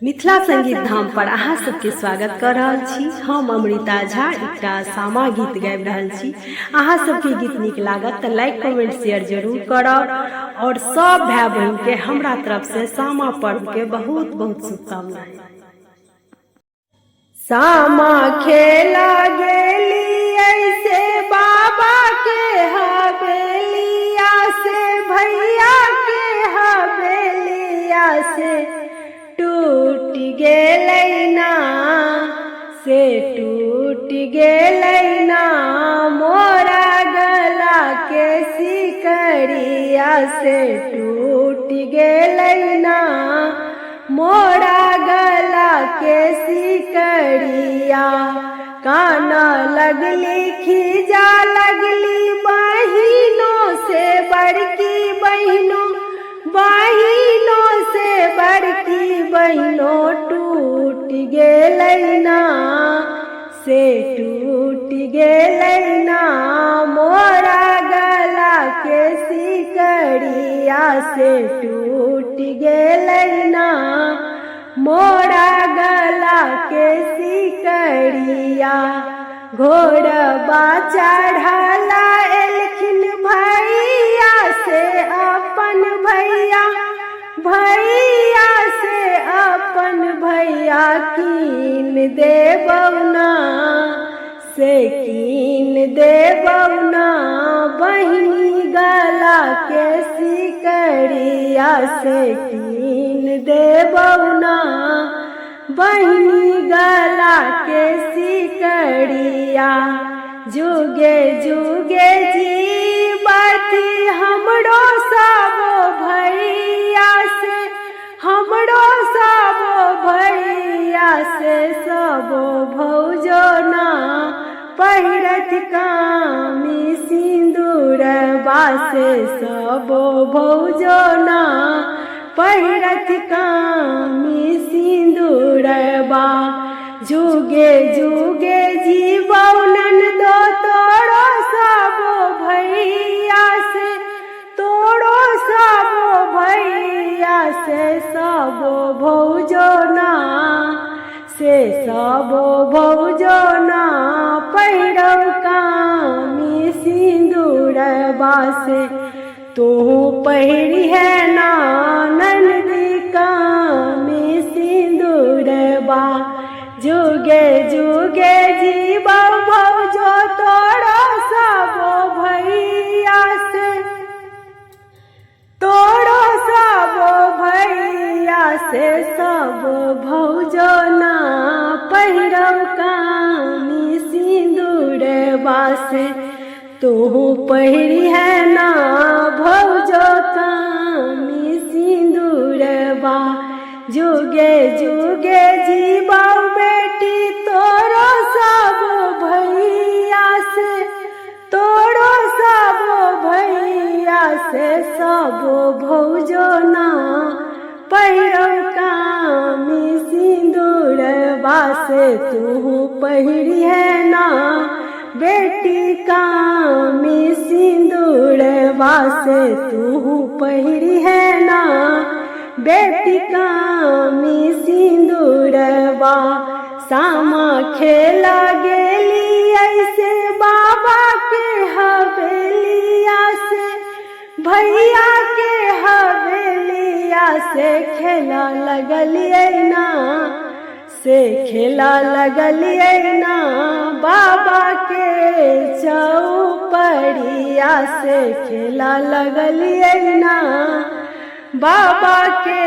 मिथिला संगीत धाम पर अहाँ सबके स्वागत कर रहल छी। हम अमृता झा एकटा सामा गीत गाबि रहल छी। अहाँ सबके गीत नीक लागत तऽ लाइक कमेंट शेयर जरूर करब और सब भाई बहन के हमरा तरफ से सामा पर्व के बहुत बहुत शुभकामनाएं। सामा खेला गेली ऐसे बाबा के हवेलिया से, भैया के हवेलिया से टूट गेलैना से टूट गेलैना मोरा गला के सिकड़िया से टूट गेलैना मोरा गला के सिकड़िया। काना लगली खींचा लगली बहिनों से बड़की बहिनों, बहिनों से बड़की बहिनों टूट गेलैना से टूट गेलैना मोरा गला के सिकड़िया से टूट गेलैना मोरा गला के सिकड़िया। घोड़बा चढ़ला एलखिन भैया से अपन भैया, भैया से अपन भैया कीन देबौना से कीन देबौना बहिनी गला के सिकड़िया से कीन देबौना बहिनी गला के सिकड़िया। जुगे जुगे जीवती हमरो सबो भैया से, हमरो सबो भैया से सबो भौजो ना पहिरत कामी सिंदूरबा से सबो भौजो ना पहिरत कामी सिंदूरबा। जुगे जुगे जीवौनन दो तोरो सबो भैया से, तोरो सबो भैया से सबो भौजो ना से सबो भौजो ना पहिरौ कामी सिंदूरबा से तू पहिरी है ना ननदी कामी सिंदूरबा। जुगे जुगे जीवौ भौजो तोरो सबो भैया से, तोरो सबो भैया से सबो भौजो ना पहिरौ कामी सिंदूरबा से तू पहिरी है ना भौजो कामी सिंदूरबा। जुगे जुगे जीवौ बेटी तोरो सबो भैया से, तोरो सबो भैया से सबो भौजो ना पहिरौ कामी सिंदूरबा से तू पहिरी है ना बेटी कामी सिंदूरबा से तू पहिरी है ना बेटी कामी सिंदूरबा। सामा खेला गेली ऐसे बाबा के हवेलिया से, भैया के हवेलिया से खेला लगलिए ना से खेला लगलिए ना बाबा के चौपड़िया से खेला लगलिए ना बाबा के